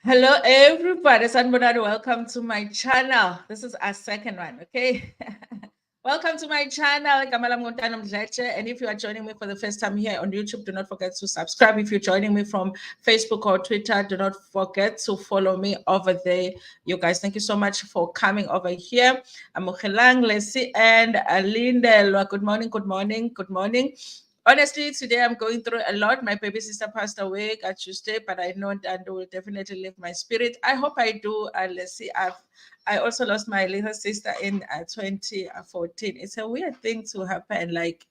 Hello, everybody. Sanbonani, welcome to my channel. This is our second one, okay? Welcome to my channel, Kamala Montana Mdleche. And if you are joining me for the first time here on YouTube, do not forget to subscribe. If you're joining me from Facebook or Twitter, do not forget to follow me over there. You guys, thank you so much for coming over here. I'm Mokelang, Lesi, and Lindel. Good morning, good morning, good morning. Honestly, today I'm going through a lot. My baby sister passed away at Tuesday, but I know that will definitely lift my spirit. I hope I do. Let's see. I also lost my little sister in 2014. It's a weird thing to happen, like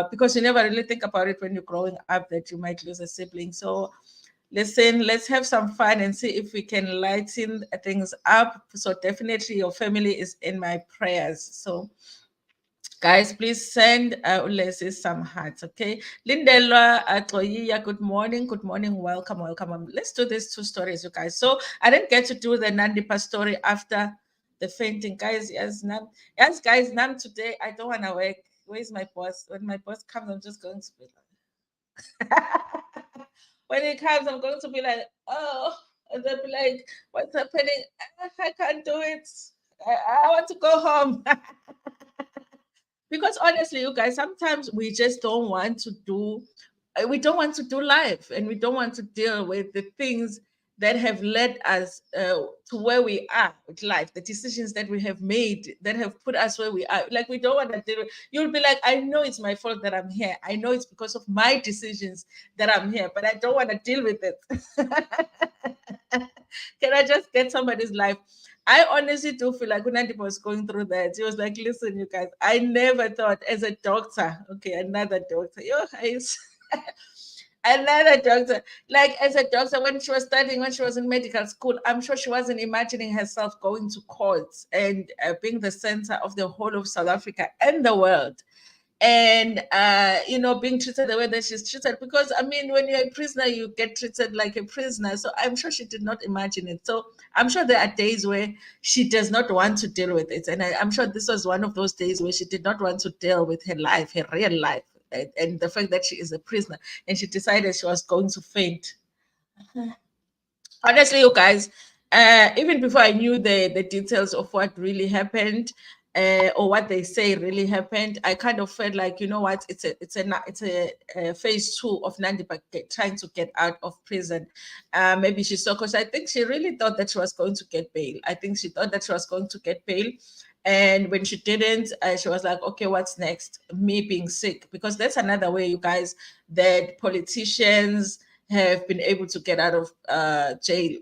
because you never really think about it when you're growing up that you might lose a sibling. So listen, let's have some fun and see if we can lighten things up. So definitely your family is in my prayers. So guys, please send Ulesi some hearts, okay? Lindelwa Atoyiya, good morning, welcome, welcome. Let's do these two stories, you guys. So I didn't get to do the Nandipha story after the fainting, guys. Yes, guys. Nam today I don't want to work. Where's my boss? When my boss comes, I'm just going to be like, when he comes, I'm going to be like, oh, and they'll be like, what's happening? I can't do it. I want to go home. Because honestly, you guys, sometimes we just don't want to do, we don't want to do life, and we don't want to deal with the things that have led us to where we are with life, the decisions that we have made that have put us where we are. Like, we don't want to deal with, you'll be like, I know it's my fault that I'm here. I know it's because of my decisions that I'm here, but I don't want to deal with it. Can I just get somebody's life? I honestly do feel like when Nandipha was going through that, he was like, listen, you guys, I never thought as a doctor, okay, another doctor, your eyes. Another doctor, like as a doctor, when she was studying, when she was in medical school, I'm sure she wasn't imagining herself going to courts and being the center of the whole of South Africa and the world, and being treated the way that she's treated. Because I mean, when you're a prisoner, you get treated like a prisoner. So I'm sure she did not imagine it. So I'm sure there are days where she does not want to deal with it, and I'm sure this was one of those days where she did not want to deal with her life, her real life, and the fact that she is a prisoner, and she decided she was going to faint. Honestly, you guys, even before I knew the details of what really happened, or what they say really happened, I kind of felt like, you know what, it's a phase two of Nandipha trying to get out of prison. Maybe she saw, because I think she really thought that she was going to get bail. I think she thought that she was going to get bail. And when she didn't, she was like, okay, what's next? Me being sick. Because that's another way, you guys, that politicians have been able to get out of jail,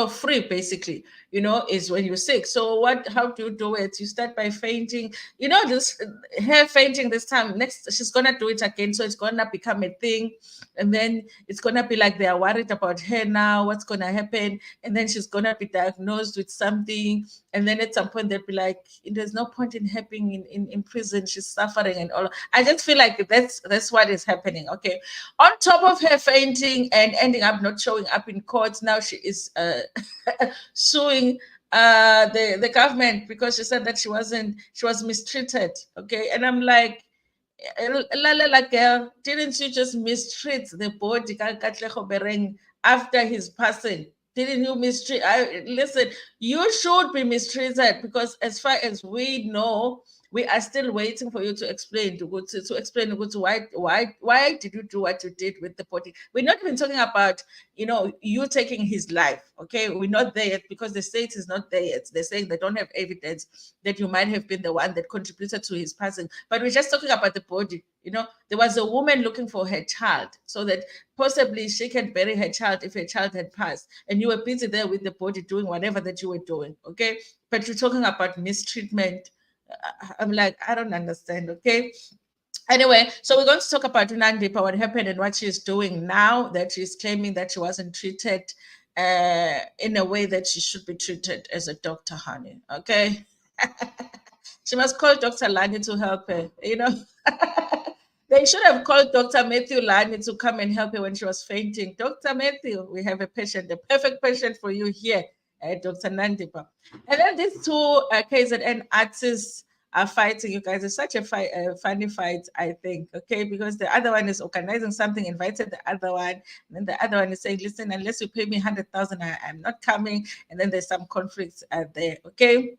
free, basically, is when you're sick. So how do you do it? You start by fainting. This her fainting this time, next she's gonna do it again. So it's gonna become a thing. And then it's gonna be like they are worried about her now, what's gonna happen. And then she's gonna be diagnosed with something. And then at some point they'll be like, there's no point in having in prison. She's suffering and all. I just feel like that's what is happening. Okay. On top of her fainting and ending up not showing up in court, now she is suing the government because she said that she was mistreated. Okay, and I'm like, Lalela girl, didn't you just mistreat the body Katlego Bereng after his passing? Didn't you mistreat? Listen, you should be mistreated, because as far as we know, we are still waiting for you to explain to explain why did you do what you did with the body. We're not even talking about you taking his life. Okay, we're not there yet, because the state is not there yet. They're saying they don't have evidence that you might have been the one that contributed to his passing, but we're just talking about the body. There was a woman looking for her child so that possibly she can bury her child if her child had passed, and you were busy there with the body doing whatever that you were doing. Okay, but you're talking about mistreatment. I'm like, I don't understand. Okay. Anyway, so we're going to talk about Nandipha, what happened, and what she's doing now that she's claiming that she wasn't treated in a way that she should be treated as a doctor, honey. Okay. She must call Dr. Lani to help her. They should have called Dr. Matthew Lani to come and help her when she was fainting. Dr. Matthew, we have a patient, the perfect patient for you here, Dr. Nandipha. And then these two KZN artists are fighting. You guys, it's such a funny fight, I think, okay? Because the other one is organizing something, invited the other one, and then the other one is saying, listen, unless you pay me 100,000, I'm not coming. And then there's some conflicts there, okay?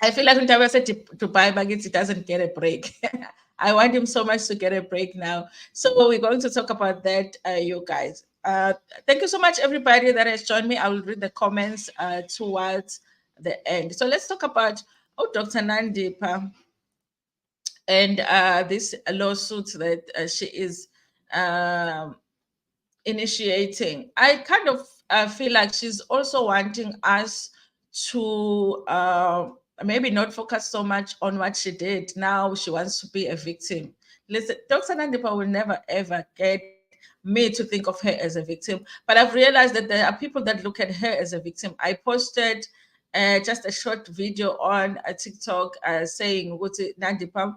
I feel like Intaba Yase Dubai, but he doesn't get a break. I want him so much to get a break now. So we're going to talk about that, you guys. Thank you so much, everybody that has joined me. I will read the comments towards the end. So let's talk about, Dr. Nandipha and this lawsuit that she is initiating. I kind of feel like she's also wanting us to maybe not focus so much on what she did. Now she wants to be a victim. Listen, Dr. Nandipha will never ever get me to think of her as a victim, but I've realized that there are people that look at her as a victim. I posted just a short video on TikTok saying what Nandipha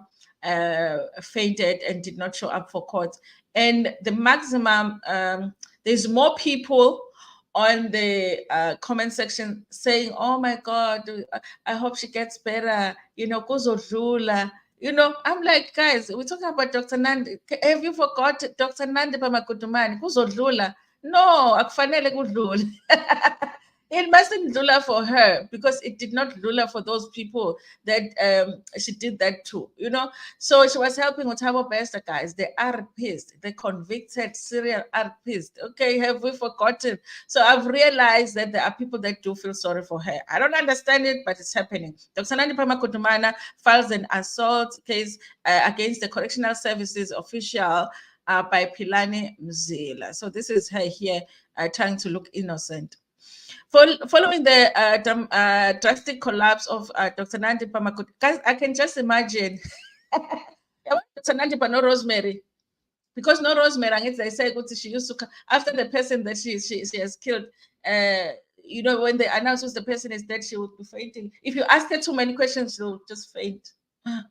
fainted and did not show up for court. And the maximum, there's more people on the comment section saying, oh my God, I hope she gets better, kuzodlula. I'm like, guys, we're talking about Dr. Nandi. Have you forgot Dr. Nandipha Magudumana? Kuzodlula. No, akufanele kudlula. It mustn't lula for her because it did not lula for those people that she did that to, So she was helping Intaba Yase, guys. They are pissed. The convicted serial are pissed. Okay, have we forgotten? So I've realized that there are people that do feel sorry for her. I don't understand it, but it's happening. Dr. Nandipha Magudumana files an assault case against the Correctional Services official by Pilani Mzila. So this is her here trying to look innocent. Following the drastic collapse of Dr. Nandipha Magudumana, guys, I can just imagine Dr. Nandipha, no Rosemary, because no Rosemary, they say she used to after the person that she has killed. When they announce the person is dead, she would be fainting. If you ask her too many questions, she'll just faint.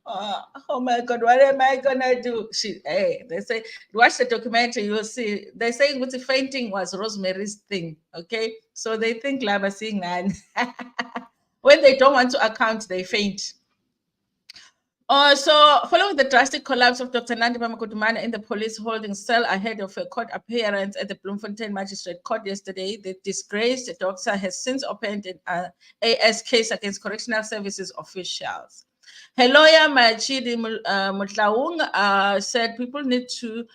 Oh my God, what am I gonna do? They say, watch the documentary, you'll see. They say what the fainting was Rosemary's thing. Okay, so they think lava seeing that. When they don't want to account, they faint. So, following the drastic collapse of Dr. Nandipha Magudumana in the police holding cell ahead of a court appearance at the Bloemfontein Magistrate Court yesterday, the disgraced doctor has since opened an AS case against correctional services officials. Her lawyer, Machidi Mutlaung, said people need to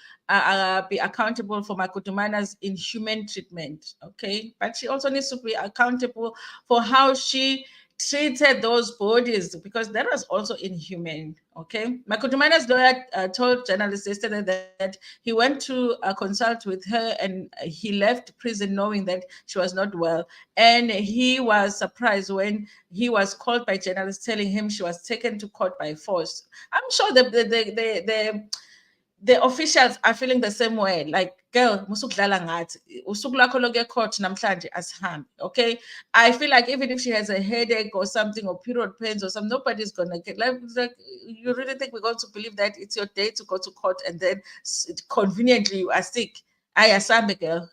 be accountable for Magudumana's inhuman treatment, okay? But she also needs to be accountable for how she treated those bodies, because that was also inhumane, okay? Magudumana's lawyer told journalists yesterday that he went to consult with her and he left prison knowing that she was not well. And he was surprised when he was called by journalists telling him she was taken to court by force. I'm sure the officials are feeling the same way. Like, girl, musukudlala ngathi usuku lakho lokuya court namhlanje asihambe, okay? I feel like even if she has a headache or something, or period pains or something, nobody's gonna get like you really think we're going to believe that it's your day to go to court and then conveniently you are sick? Ayasambe, girl.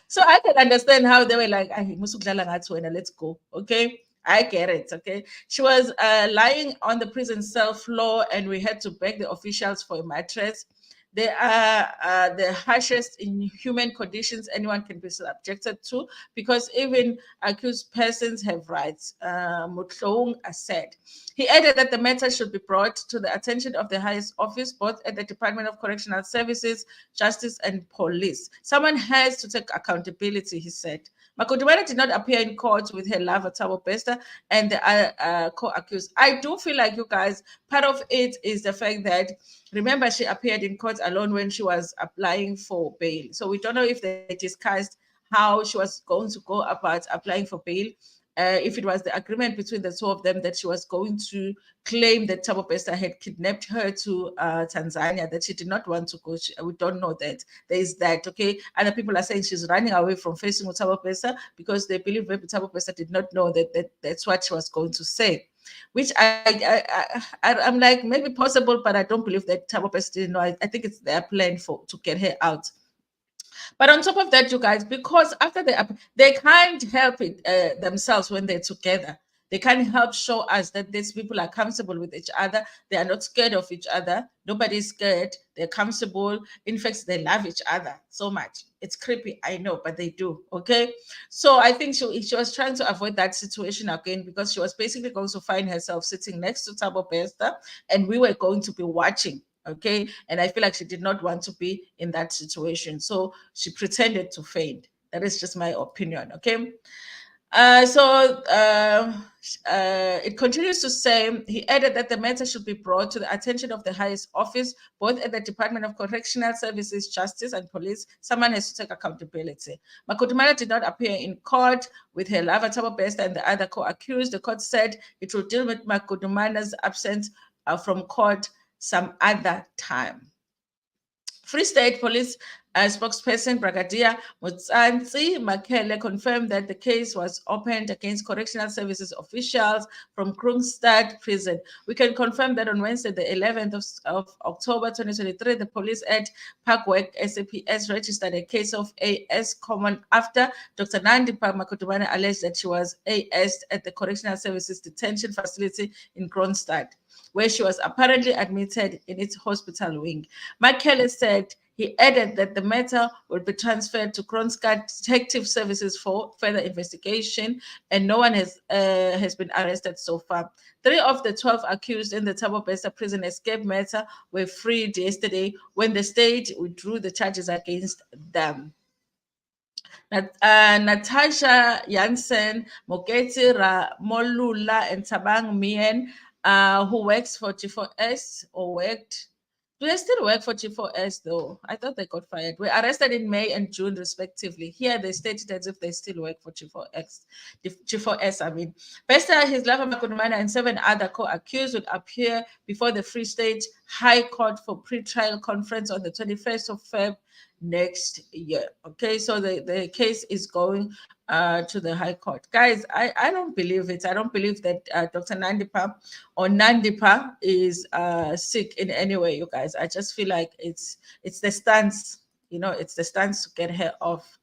So I can understand how they were like, musukudlala ngathi wena, let's go, okay? I get it, okay? She was lying on the prison cell floor and we had to beg the officials for a mattress. They are the harshest inhuman conditions anyone can be subjected to, because even accused persons have rights, Mutlaung said. He added that the matter should be brought to the attention of the highest office, both at the Department of Correctional Services, Justice, and Police. Someone has to take accountability, he said. Magudumana did not appear in court with her lover, Intaba Yase, and the co-accused. I do feel like, you guys, part of it is the fact that, remember, she appeared in court alone when she was applying for bail. So we don't know if they discussed how she was going to go about applying for bail. If it was the agreement between the two of them that she was going to claim that Intaba Yase had kidnapped her to Tanzania, that she did not want to go. We don't know that. There is that, okay? Other people are saying she's running away from facing Intaba Yase because they believe maybe Intaba Yase did not know that's what she was going to say. Which I'm like, maybe possible, but I don't believe that Intaba Yase didn't know. I think it's their plan to get her out. But on top of that, you guys, because after they can't help it themselves when they're together. They can't help show us that these people are comfortable with each other. They are not scared of each other. Nobody's scared. They're comfortable. In fact, they love each other so much. It's creepy, I know, but they do. Okay. So I think she was trying to avoid that situation again, because she was basically going to find herself sitting next to Thabo Bester, and we were going to be watching. Okay. And I feel like she did not want to be in that situation. So she pretended to faint. That is just my opinion. Okay. It continues to say, he added that the matter should be brought to the attention of the highest office, both at the Department of Correctional Services, Justice, and Police. Someone has to take accountability. Magudumana did not appear in court with her lover, Thabo Bester, and the other co-accused. The court said it will deal with Magudumana's absence from court some other time. Free State Police spokesperson Brigadier Mutsanzi Makele confirmed that the case was opened against correctional services officials from Kroonstad Prison. We can confirm that on Wednesday, the 11th of October 2023, the police at Parkwork SAPS registered a case of AS common after Dr. Nandipha Magudumana alleged that she was AS at the Correctional Services Detention Facility in Kroonstad, where she was apparently admitted in its hospital wing. Makele said he added that the matter will be transferred to Kroonstad Detective Services for further investigation, and no one has been arrested so far. 3 of the 12 accused in the Thabo Bester prison escape matter were freed yesterday when the state withdrew the charges against them. Natasha Jansen, Moketi Ramolula, and Tabang Mien, who works for G4S or worked. Do they still work for G4S though? I thought they got fired. Were arrested in May and June, respectively. Here they stated as if they still work for G4X. G4S, I mean. Bester, his lover Magudumana, and 7 other co-accused would appear before the Free State High Court for pre-trial conference on the 21st of February next year. Okay, so the case is going to the High Court. Guys, I don't believe it. I don't believe that Dr. Nandipha is sick in any way, you guys. I just feel like it's the stance, it's the stance to get her off.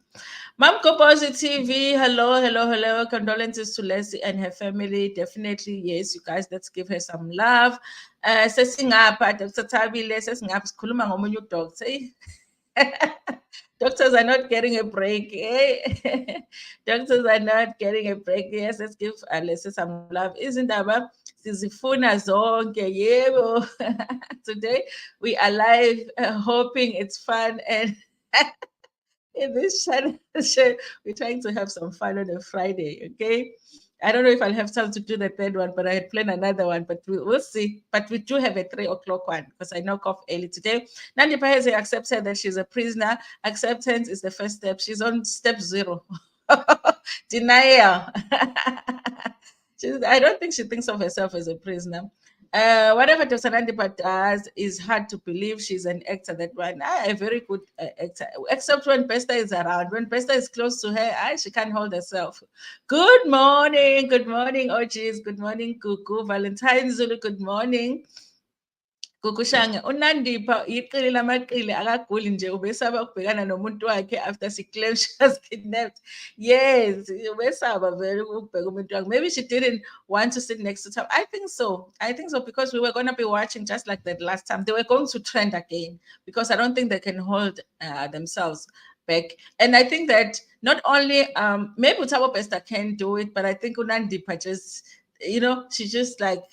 Mom Koposi TV, hello. Condolences to Leslie and her family. Definitely, yes, you guys, let's give her some love. Sesingapha, Dr. Tabile, sesingapha sikhuluma ngomunye udoctor. Doctors are not getting a break. Eh? Doctors are not getting a break. Yes, let's give Leslie some love. Izindaba sizifuna zonke. Yebo. Today we are live, hoping it's fun, and in this channel, we're trying to have some fun on a Friday. Okay. I don't know if I'll have time to do the third one, but I had planned another one, but we'll see. But we do have a 3 o'clock one because I knock off early today. Nandipha has accepted that she's a prisoner. Acceptance is the first step. She's on step 0. Denial. I don't think she thinks of herself as a prisoner. Whatever Dr. Nandipha does is hard to believe. She's an actor, that one. A very good actor, except when Bester is around. When Bester is close to her, she can't hold herself. Good morning, OGs. Good morning, Kuku. Valentine Zulu, good morning. Kukushange, uNandipha iqili lamaqili akaguli nje, ubesaba ukubhekana nomuntu wakhe after she claimed she was kidnapped. Yes, ubesaba very ukubheka umuntu wakhe. Maybe she didn't want to sit next to her. I think so because we were going to be watching just like that last time. They were going to trend again because I don't think they can hold themselves back. And I think that not only maybe Thabo Bester can do it, but I think uNandipha just, she just like,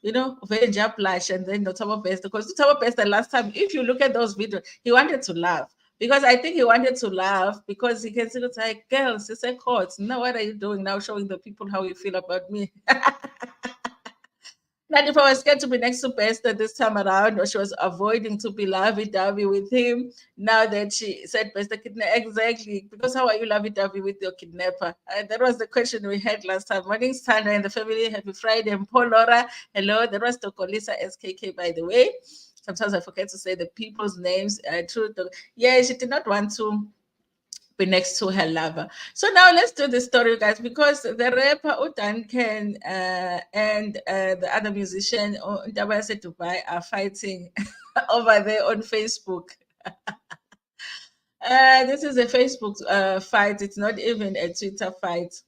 very blush, and then Thabo Bester, because Thabo Bester last time, if you look at those videos, he wanted to laugh. Because I think he wanted to laugh because he can see it's like, girls, it's a court. Now what are you doing now, showing the people how you feel about me? Nandipha was scared to be next to Bester this time around, or she was avoiding to be lovey-dovey with him. Now that she said Bester kidnap, exactly, because how are you lovey-dovey with your kidnapper? That was the question we had last time. Morning, Sandra and the family. Happy Friday. And Paul Laura, hello. That was Tokolisa SKK, by the way. Sometimes I forget to say the people's names. True. Yeah, she did not want to be next to her lover. So now let's do the story, guys, because the rapper Duncan and the other musician Intaba Yase Dubai are fighting over there on Facebook. This is a Facebook fight. It's not even a Twitter fight.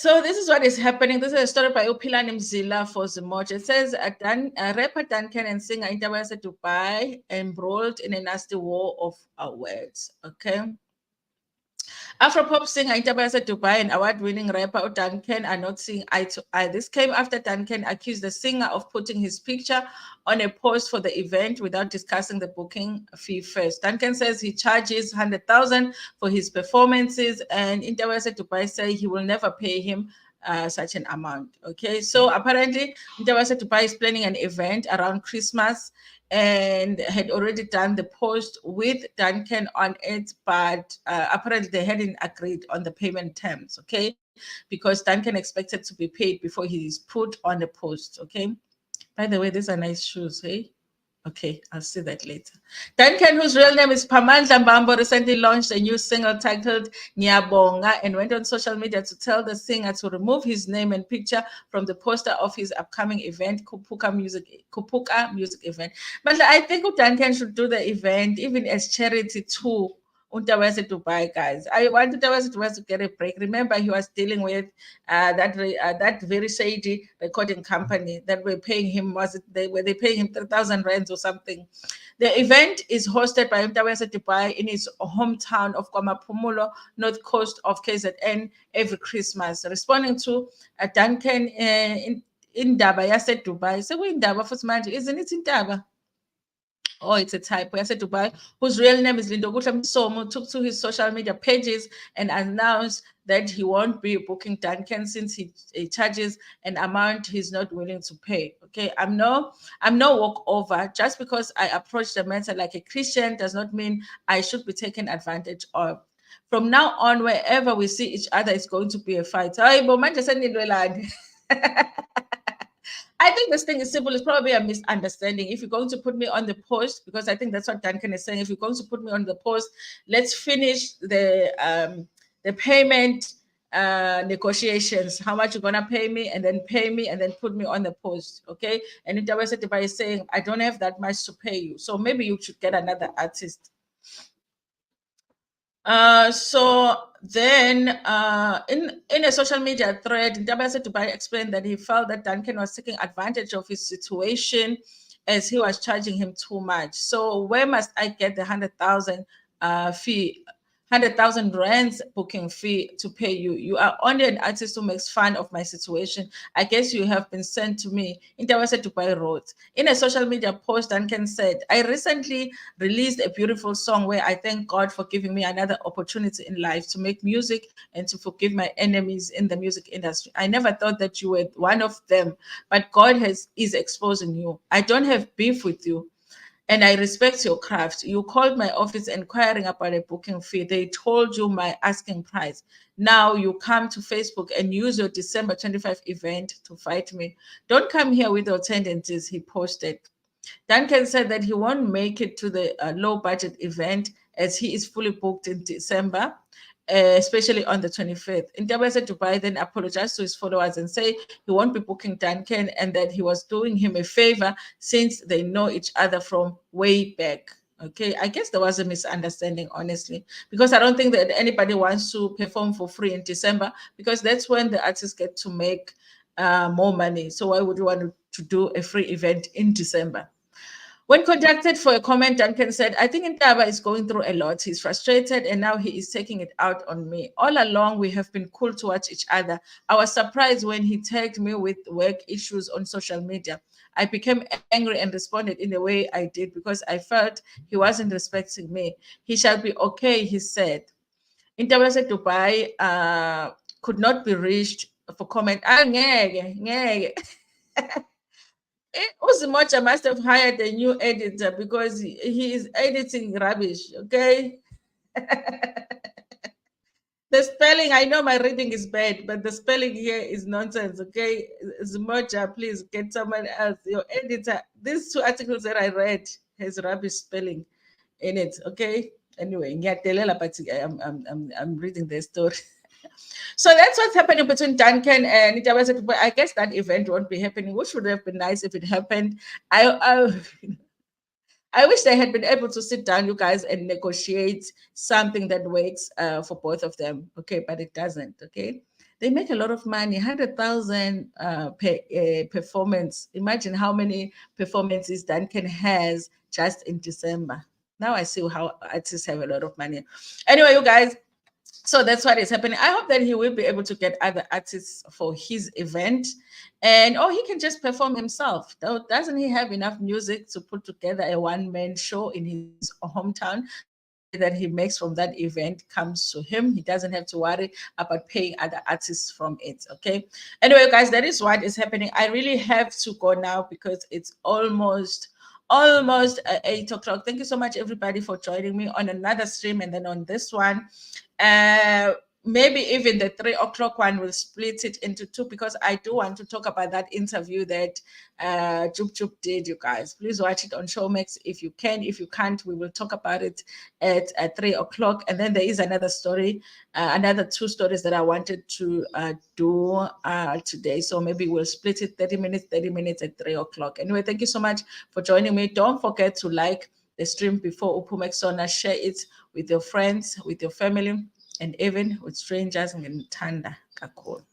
So this is what is happening. This is a story by Upilani Mzila for Zimoch. It says rapper Duncan and singer Intaba Yase Dubai embroiled in a nasty war of words. Okay. Afro-pop singer Intaba Yase Dubai and award-winning rapper Duncan are not seeing eye to eye. This came after Duncan accused the singer of putting his picture on a post for the event without discussing the booking fee first. Duncan says he charges 100,000 for his performances, and Intaba Yase Dubai say he will never pay him such an amount. Okay, so apparently Intaba Yase Dubai is planning an event around Christmas and had already done the post with Duncan on it, but apparently they hadn't agreed on the payment terms, okay? Because Duncan expected to be paid before he is put on the post, okay? By the way, these are nice shoes, hey? Okay, I'll see that later. Duncan, whose real name is Pamandla Mbambo, recently launched a new single titled Nyabonga and went on social media to tell the singer to remove his name and picture from the poster of his upcoming event, Kupuka Music Event. But I think Duncan should do the event even as charity too. Intaba Yase Dubai, guys. I want Intaba Yase Dubai to get a break. Remember, he was dealing with that very shady recording company that were paying him. Were they paying him 3,000 rands or something? The event is hosted by Intaba Yase Dubai in his hometown of KwaMaphumulo, north coast of KZN, every Christmas. Responding to Duncan in Intaba Yase Dubai. So we Intaba for manje, isn't it Intaba? Oh, it's a typo. Yase Dubai, whose real name is Lindogutla Msomo, took to his social media pages and announced that he won't be booking Duncan since he charges an amount he's not willing to pay. Okay, I'm no walkover. Just because I approach the matter like a Christian does not mean I should be taken advantage of. From now on, wherever we see each other, it's going to be a fight. I think this thing is simple. It's probably a misunderstanding. If you're going to put me on the post, because I think that's what Duncan is saying. If you're going to put me on the post, let's finish the payment negotiations. How much you're gonna pay me, and then put me on the post, okay? And Intaba Yase Dubai is saying, I don't have that much to pay you, so maybe you should get another artist. So then, in a social media thread, Intaba Yase Dubai explained that he felt that Duncan was taking advantage of his situation as he was charging him too much. So where must I get the 100,000 fee? 100,000 rands booking fee to pay you. You are only an artist who makes fun of my situation. I guess you have been sent to me. Intaba Yase Dubai wrote. In a social media post, Duncan said, I recently released a beautiful song where I thank God for giving me another opportunity in life to make music and to forgive my enemies in the music industry. I never thought that you were one of them, but God is exposing you. I don't have beef with you, and I respect your craft. You called my office inquiring about a booking fee. They told you my asking price. Now you come to Facebook and use your December 25 event to fight me. Don't come here with your tendencies, he posted. Duncan said that he won't make it to the low budget event as he is fully booked in December, especially on the 25th. Intaba Yase Dubai then apologized to his followers and say he won't be booking Duncan and that he was doing him a favor since they know each other from way back. Okay, I guess there was a misunderstanding, honestly, because I don't think that anybody wants to perform for free in December because that's when the artists get to make more money. So why would you want to do a free event in December? When contacted for a comment, Duncan said, I think Intaba is going through a lot. He's frustrated and now he is taking it out on me. All along, we have been cool towards each other. I was surprised when he tagged me with work issues on social media. I became angry and responded in the way I did because I felt he wasn't respecting me. He shall be okay, he said. Intaba Yase Dubai could not be reached for comment. Ah, ngeke, ngeke. Uzimoja must have hired a new editor because he is editing rubbish, okay? The spelling, I know my reading is bad, but the spelling here is nonsense, okay? Zimoja, please get someone else. Your editor, these two articles that I read has rubbish spelling in it, okay? Anyway, but I'm reading the story. So that's what's happening between Duncan and Intaba Yase Dubai. I guess that event won't be happening, which would have been nice if it happened. I wish they had been able to sit down, you guys, and negotiate something that works for both of them. Okay, but it doesn't. Okay. They make a lot of money, 100,000 per performance. Imagine how many performances Duncan has just in December. Now I see how artists have a lot of money. Anyway, you guys, so that's what is happening. I hope that he will be able to get other artists for his event, and or he can just perform himself. Doesn't he have enough music to put together a one-man show in his hometown? So the money that he makes from that event comes to him. He doesn't have to worry about paying other artists from it. Okay. Anyway, guys, that is what is happening. I really have to go now because it's almost 8 o'clock. Thank you so much, everybody, for joining me on another stream and then on this one. Maybe even the 3 o'clock one will split it into two, because I do want to talk about that interview that Jup Jup did, you guys. Please watch it on Showmax if you can. If you can't, we will talk about it at 3 o'clock. And then there is another story, another 2 stories that I wanted to do today. So maybe we'll split it 30 minutes at 3 o'clock. Anyway, thank you so much for joining me. Don't forget to like the stream before Upumexona. Share it with your friends, with your family, and even with strangers. Ngithanda kakhulu.